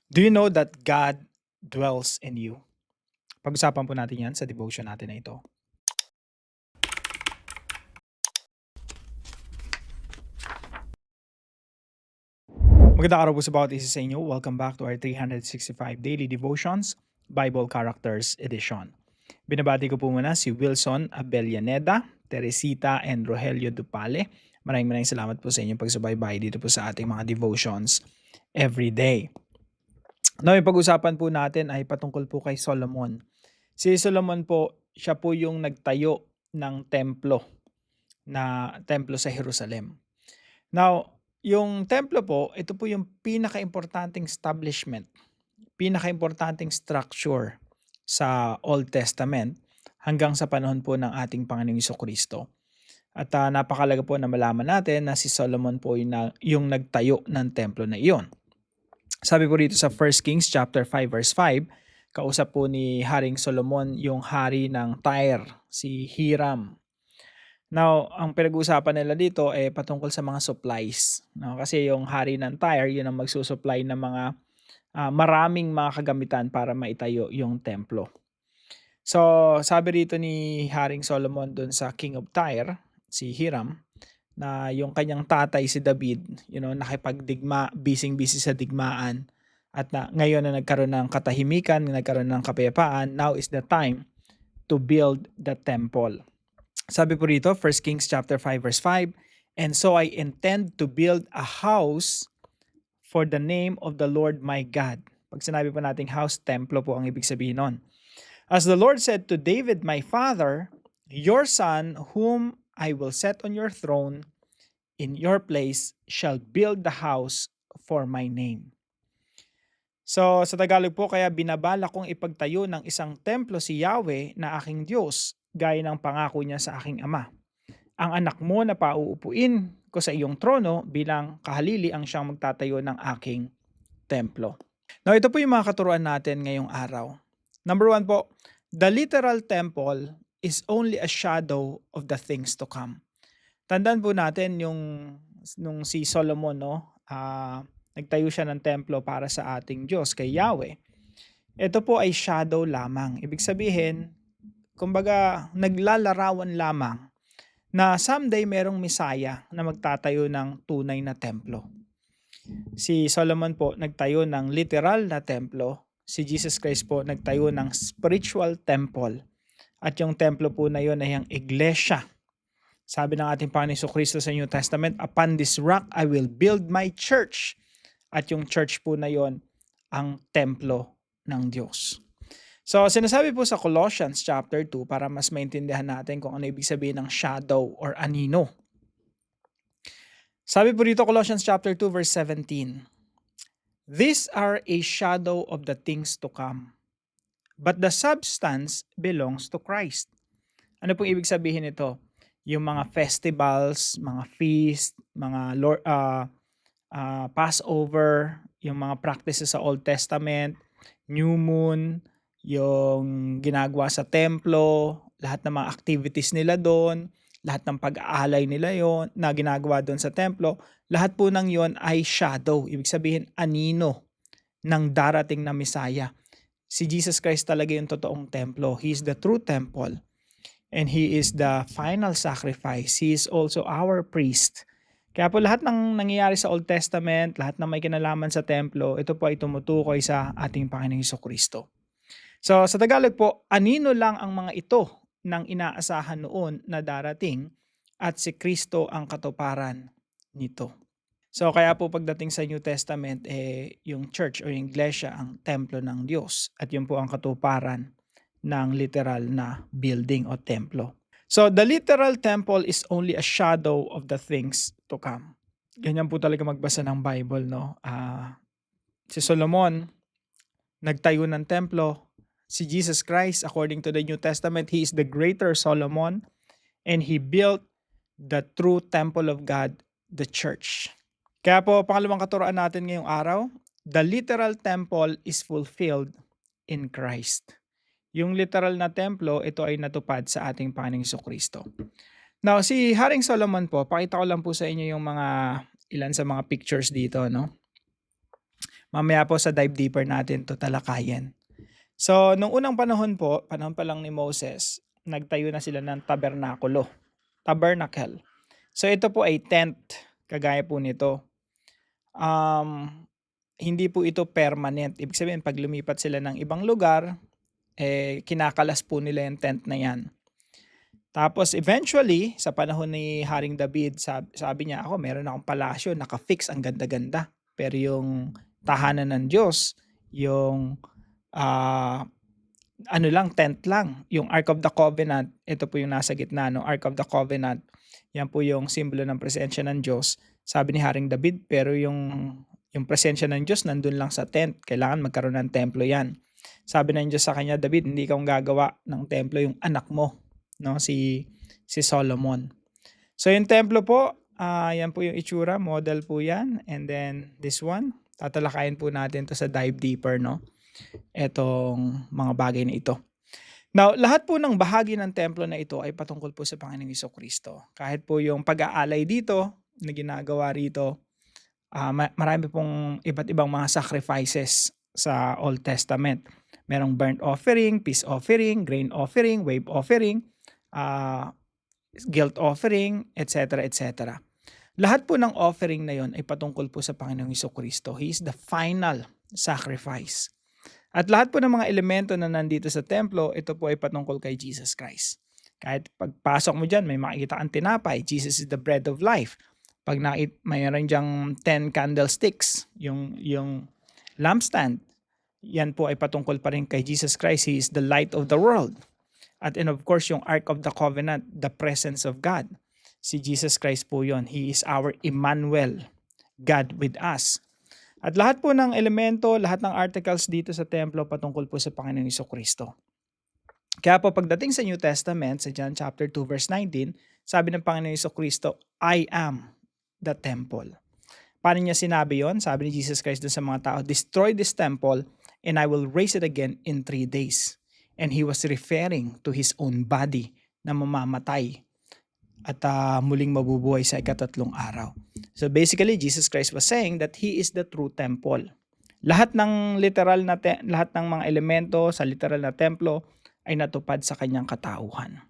Do you know that God dwells in you? Pag-usapan po natin yan sa devotion natin na ito. Magandang araw po sa bawat isa sa inyo. Welcome back to our 365 Daily Devotions, Bible Characters Edition. Binabati ko po muna si Wilson Abellaneda, Teresita, and Rogelio Dupale. Maraming salamat po sa inyong pagsubaybay dito po sa ating mga devotions every day. Now, yung pag-usapan po natin ay patungkol po kay Solomon. Si Solomon po, siya po yung nagtayo ng templo sa Jerusalem. Now, yung templo po, ito po yung pinaka-importanting establishment, pinaka-importanting structure sa Old Testament hanggang sa panahon po ng ating Panginoong Jesucristo. At napakalaga po na malaman natin na si Solomon po yung nagtayo ng templo na iyon. Sabi po rito sa 1 Kings chapter 5 verse 5, kausap po ni Haring Solomon yung hari ng Tyre, si Hiram. Now, ang pinag-uusapan nila dito ay patungkol sa mga supplies. No? Kasi yung hari ng Tyre, yun ang magsusupply ng mga maraming mga kagamitan para maitayo yung templo. So, sabi rito ni Haring Solomon dun sa King of Tyre, si Hiram, na yung kanyang tatay si David, nakipagdigma, busy sa digmaan, at ngayon na nagkaroon ng katahimikan, nagkaroon ng kapayapaan, now is the time to build the temple. Sabi po rito, 1 Kings chapter 5 verse 5, "And so I intend to build a house for the name of the Lord my God." Pag sinabi po nating house, templo po ang ibig sabihin nun. "As the Lord said to David my father, your son whom I will set on your throne in your place shall build the house for my name." So sa Tagalog po, kaya binabala kong ipagtayo ng isang templo si Yahweh na aking Diyos, gaya ng pangako niya sa aking ama. Ang anak mo na pauupuin ko sa iyong trono bilang kahalili ang siyang magtatayo ng aking templo. Now, ito po yung mga katuruan natin ngayong araw. Number 1 po, the literal temple is only a shadow of the things to come. Tandaan po natin nung si Solomon, nagtayo siya ng templo para sa ating Diyos, kay Yahweh. Ito po ay shadow lamang. Ibig sabihin, kumbaga naglalarawan lamang na someday merong Messiah na magtatayo ng tunay na templo. Si Solomon po nagtayo ng literal na templo. Si Jesus Christ po nagtayo ng spiritual temple. At yung templo po na yun ay ang iglesia. Sabi ng ating Panginoon Jesucristo sa New Testament, "Upon this rock I will build my church." At yung church po na yun, ang templo ng Diyos. So, sinasabi po sa Colossians chapter 2 para mas maintindihan natin kung ano ibig sabihin ng shadow or anino. Sabi po dito, Colossians chapter 2 verse 17, "These are a shadow of the things to come, but the substance belongs to Christ." Ano pong ibig sabihin nito? Yung mga festivals, mga feast, mga Passover, yung mga practices sa Old Testament, New Moon, yung ginagawa sa templo, lahat ng mga activities nila doon, lahat ng pag-aalay nila yon na ginagawa doon sa templo, lahat po ng yon ay shadow. Ibig sabihin, anino ng darating na Messiah. Si Jesus Christ talaga yung totoong templo. He is the true temple. And He is the final sacrifice. He is also our priest. Kaya po lahat ng nangyayari sa Old Testament, lahat ng may kinalaman sa templo, ito po ay tumutukoy sa ating Panginoong Jesucristo. So sa Tagalog po, anino lang ang mga ito ng inaasahan noon na darating at si Kristo ang katuparan nito. So kaya po pagdating sa New Testament, yung church o yung iglesia ang templo ng Diyos at yun po ang katuparan ng literal na building o templo. So the literal temple is only a shadow of the things to come. Ganyan po talaga magbasa ng Bible, no? Si Solomon nagtayo ng templo. Si Jesus Christ, according to the New Testament, He is the greater Solomon and He built the true temple of God, the church. Kaya po, pangalawang katuroan natin ngayong araw, the literal temple is fulfilled in Christ. Yung literal na templo, ito ay natupad sa ating Panginoong Jesucristo. Now, si Haring Solomon po, pakita ko lang po sa inyo yung ilan sa mga pictures dito, no? Mamaya po sa dive deeper natin 'to talakayin. So, nung unang panahon po, panahon pa lang ni Moses, nagtayo na sila ng tabernacle. So, ito po ay tent, kagaya po nito. Hindi po ito permanent. Ibig sabihin, pag lumipat sila ng ibang lugar, kinakalas po nila yung tent na yan. Tapos eventually, sa panahon ni Haring David, sabi niya, ako meron akong palasyo, naka-fix, ang ganda-ganda. Pero yung tahanan ng Diyos, yung tent lang. Yung Ark of the Covenant, ito po yung nasa gitna, no? Ark of the Covenant, yan po yung simbolo ng presensya ng Diyos. Sabi ni Haring David, pero yung presensya ng Diyos nandun lang sa tent. Kailangan magkaroon ng templo yan. Sabi ng Diyos sa kanya, David, hindi kang gagawa ng templo, yung anak mo, no? Si Solomon. So yung templo po, yan po yung itsura, model po yan. And then this one, tatalakayin po natin to sa dive deeper, no? Etong mga bagay na ito. Now, lahat po ng bahagi ng templo na ito ay patungkol po sa Panginoong Jesucristo. Kahit po yung pag-aalay dito na ginagawa rito, marami pong iba't ibang mga sacrifices sa Old Testament. Merong burnt offering, peace offering, grain offering, wave offering, guilt offering, etc. etc. Lahat po ng offering na yon ay patungkol po sa Panginoong Jesucristo. He is the final sacrifice. At lahat po ng mga elemento na nandito sa templo, ito po ay patungkol kay Jesus Christ. Kahit pagpasok mo dyan, may makikita kang tinapay. Jesus is the bread of life. Pag mayroon dyang 10 candlesticks, yung lampstand, yan po ay patungkol pa rin kay Jesus Christ. He is the light of the world. And of course, yung Ark of the Covenant, the presence of God. Si Jesus Christ po yon. He is our Emmanuel, God with us. At lahat po ng elemento, lahat ng articles dito sa templo patungkol po sa Panginoong Jesucristo. Kaya po pagdating sa New Testament, sa John chapter 2 verse 19, sabi ng Panginoong Jesucristo, I am the temple. Paano niya sinabi yon? Sabi ni Jesus Christ dun sa mga tao, destroy this temple and I will raise it again in 3 days. And he was referring to his own body na mamamatay at muling mabubuhay sa ikatatlong araw. So basically, Jesus Christ was saying that He is the true temple. Lahat ng lahat ng mga elemento sa literal na templo ay natupad sa kanyang katauhan.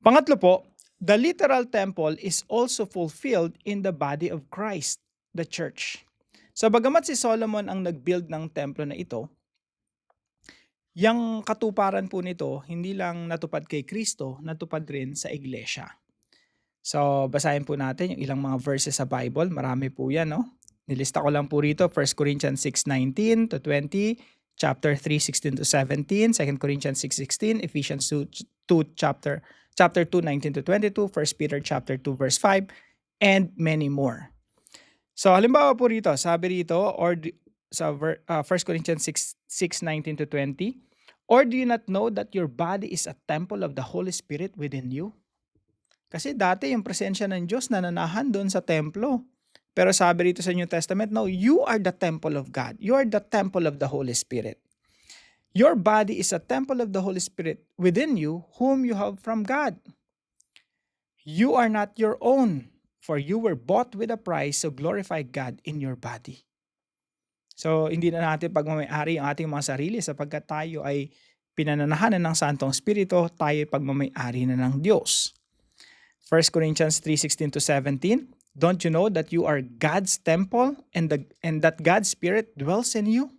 Pangatlo po, the literal temple is also fulfilled in the body of Christ, the church. So bagamat si Solomon ang nag-build ng templo na ito, yung katuparan po nito, hindi lang natupad kay Kristo, natupad rin sa iglesia. So, basahin po natin yung ilang mga verses sa Bible. Marami po yan, no? Nilista ko lang po rito, 1 Corinthians 6:19 to 20, chapter 3:16 to 17, 2 Corinthians 6:16, Ephesians 2 chapter 2:19 to 22, 1 Peter chapter 2 verse 5, and many more. So, halimbawa po rito, sabi rito, or sa 1 Corinthians 6:19 to 20, or do you not know that your body is a temple of the Holy Spirit within you? Kasi dati yung presensya ng Diyos nananahan doon sa templo. Pero sabi rito sa New Testament, no, you are the temple of God. You are the temple of the Holy Spirit. Your body is a temple of the Holy Spirit within you, whom you have from God. You are not your own, for you were bought with a price, so glorify God in your body. So, hindi na natin pagmamayari ang ating mga sarili sapagkat tayo ay pinananahanan ng Santong Espiritu, tayo ay pagmamayari na ng Diyos. 1 Corinthians 3:16 to 17, don't you know that you are God's temple and that God's Spirit dwells in you?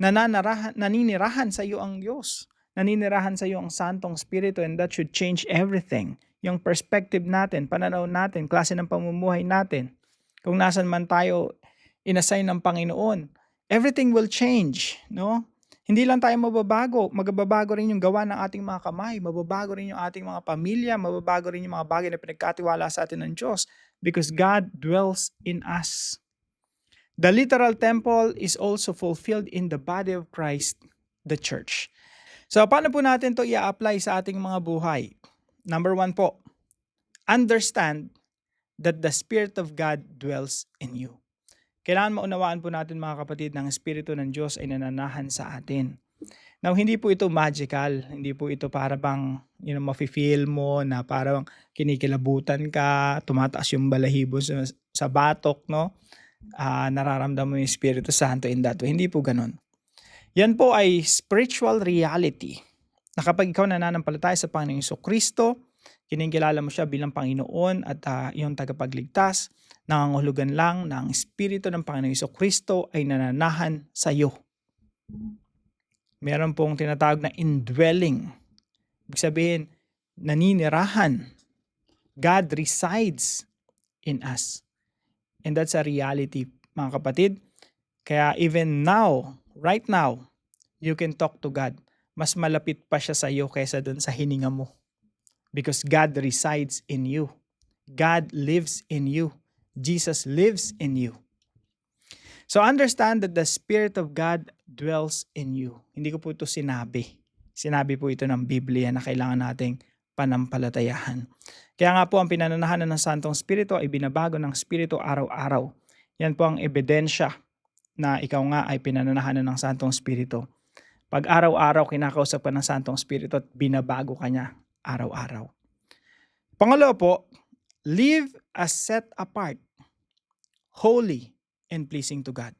Naninirahan sa iyo ang Diyos. Naninirahan sa iyo ang Santong Espiritu, and that should change everything. Yung perspective natin, pananaw natin, klase ng pamumuhay natin. Kung nasan man tayo inassign ng Panginoon, everything will change, no? Hindi lang tayo magbabago rin yung gawa ng ating mga kamay, mababago rin yung ating mga pamilya, mababago rin yung mga bagay na pinagkatiwala sa atin ng Diyos because God dwells in us. The literal temple is also fulfilled in the body of Christ, the church. So paano po natin to i-apply sa ating mga buhay? Number 1 po, understand that the Spirit of God dwells in you. Kailangan maunawaan po natin mga kapatid ng Espiritu ng Diyos ay nananahan sa atin. Now, hindi po ito magical. Hindi po ito para bang mafe-feel mo na parang kinikilabutan ka, tumataas yung balahibo sa batok, no? nararamdaman mo yung Espiritu Santo in that way. Hindi po gano'n. Yan po ay spiritual reality na kapag ikaw nananampalataya sa Panginoong Jesucristo, kinikilala mo siya bilang Panginoon at iyong tagapagligtas, nangangahulugan lang na ang Espiritu ng Panginoong Jesucristo ay nananahan sa iyo. Meron pong tinatawag na indwelling. Ibig sabihin, naninirahan. God resides in us. And that's a reality, mga kapatid. Kaya even now, right now, you can talk to God. Mas malapit pa siya sa iyo kaysa dun sa hininga mo. Because God resides in you. God lives in you. Jesus lives in you. So understand that the Spirit of God dwells in you. Hindi ko po ito sinabi. Sinabi po ito ng Biblia na kailangan nating panampalatayahan. Kaya nga po ang pinananahanan ng Santong Espiritu ay binabago ng Espiritu araw-araw. Yan po ang ebidensya na ikaw nga ay pinananahanan ng Santong Espiritu. Pag araw-araw kinakausap ka ng Santong Espiritu at binabago ka niya araw-araw. Pangalawa po, live as set apart, holy, and pleasing to God.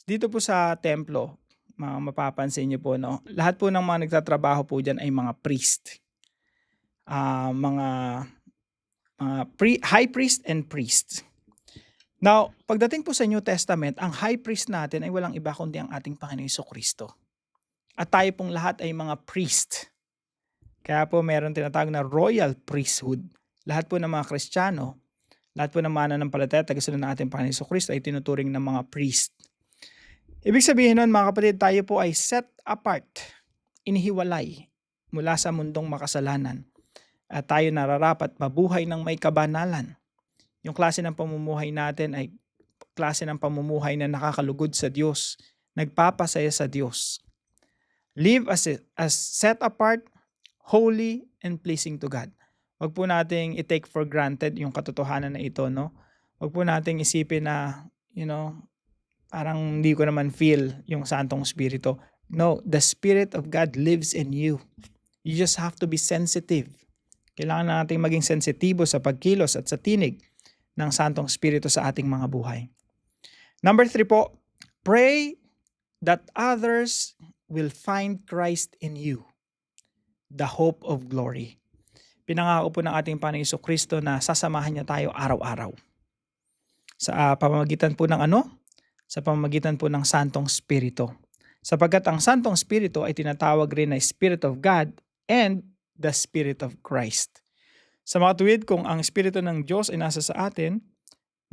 Dito po sa templo, mapapansin niyo po, no? Lahat po ng mga nagtatrabaho po dyan ay mga priest. High priest and priest. Now, pagdating po sa New Testament, ang high priest natin ay walang iba kundi ang ating Panginoong Jesucristo. At tayo pong lahat ay mga priest. Kaya po meron tinatawag na royal priesthood. Lahat po ng mga Kristiyano, lahat po ng mananampalataya, tagasunod ng ating Panginoong Jesucristo ay tinuturing ng mga priest. Ibig sabihin nun, mga kapatid, tayo po ay set apart, inihiwalay mula sa mundong makasalanan. At tayo nararapat mabuhay ng may kabanalan. Yung klase ng pamumuhay natin ay klase ng pamumuhay na nakakalugod sa Diyos, nagpapasaya sa Diyos. Live as set apart, holy, and pleasing to God. Wag po nating i-take for granted yung katotohanan na ito, no? Wag po nating isipin na, parang hindi ko naman feel yung Santong Espiritu. No, the Spirit of God lives in you. You just have to be sensitive. Kailangan nating maging sensitibo sa pagkilos at sa tinig ng Santong Espiritu sa ating mga buhay. Number 3 po, pray that others will find Christ in you, the hope of glory. Pinangako po ng ating Panginoong Jesucristo na sasamahan niya tayo araw-araw. Sa pamamagitan po ng Sa pamamagitan po ng Santong Espiritu. Sapagkat ang Santong Espiritu ay tinatawag rin na Spirit of God and the Spirit of Christ. Sa mga tuwid, kung ang Espiritu ng Diyos ay nasa sa atin,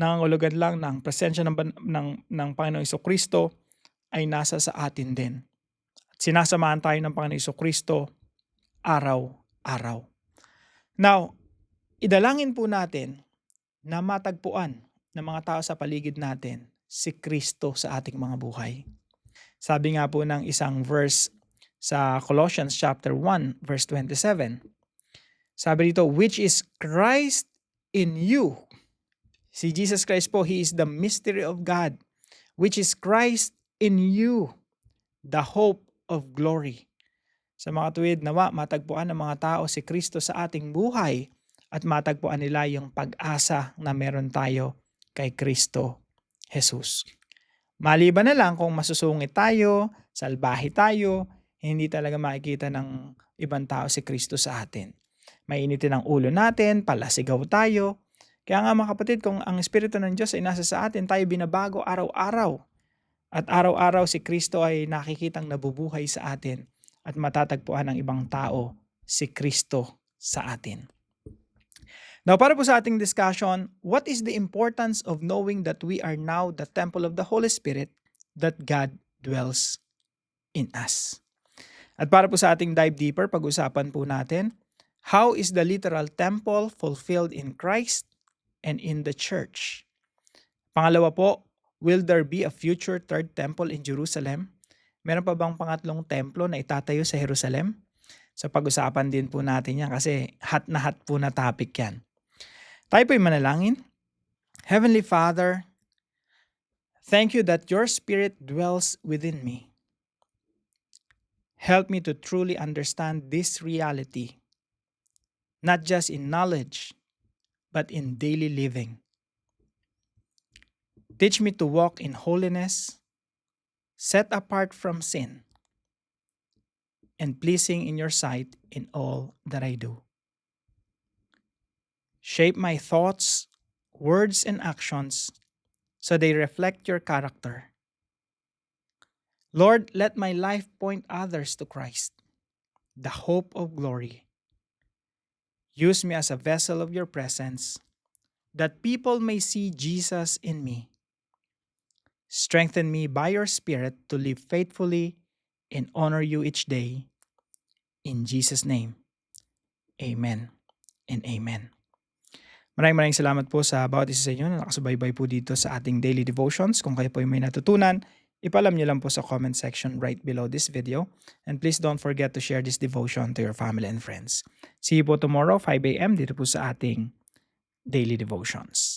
nangangulugan lang ng presensya ng Panginoong Jesucristo ay nasa sa atin din. At sinasamahan tayo ng Panginoong Jesucristo araw-araw. Now, idalangin po natin na matagpuan ng mga tao sa paligid natin si Kristo sa ating mga buhay. Sabi nga po ng isang verse sa Colossians chapter 1 verse 27. Sabi dito, which is Christ in you. Si Jesus Christ po, He is the mystery of God, which is Christ in you, the hope of glory. Sa mga tuwid, nawa matagpuan ng mga tao si Kristo sa ating buhay at matagpuan nila yung pag-asa na meron tayo kay Kristo Jesus. Maliban na lang kung masusungit tayo, salbahe tayo, hindi talaga makikita ng ibang tao si Kristo sa atin. Mainitin ang ulo natin, palasigaw tayo. Kaya nga mga kapatid, kung ang Espiritu ng Diyos ay nasa sa atin, tayo binabago araw-araw. At araw-araw si Kristo ay nakikitang nabubuhay sa atin at matatagpuan ng ibang tao si Kristo sa atin. Now, para po sa ating discussion, what is the importance of knowing that we are now the temple of the Holy Spirit, that God dwells in us? At para po sa ating dive deeper, pag-usapan po natin, how is the literal temple fulfilled in Christ and in the church? Pangalawa po, will there be a future third temple in Jerusalem? Meron pa bang pangatlong templo na itatayo sa Jerusalem? So pag-usapan din po natin yan kasi hot na hot po na topic yan. Tayo po'y manalangin. Heavenly Father, thank you that your Spirit dwells within me. Help me to truly understand this reality, not just in knowledge, but in daily living. Teach me to walk in holiness, set apart from sin, and pleasing in your sight in all that I do. Shape my thoughts, words, and actions so they reflect your character. Lord, let my life point others to Christ, the hope of glory. Use me as a vessel of your presence, that people may see Jesus in me. Strengthen me by your Spirit to live faithfully and honor you each day. In Jesus' name, amen and amen. Maraming salamat po sa bawat isa sa inyo na nakasubaybay po dito sa ating daily devotions. Kung kayo po may natutunan, ipalam nyo lang po sa comment section right below this video. And please don't forget to share this devotion to your family and friends. See you po tomorrow, 5 a.m. dito po sa ating daily devotions.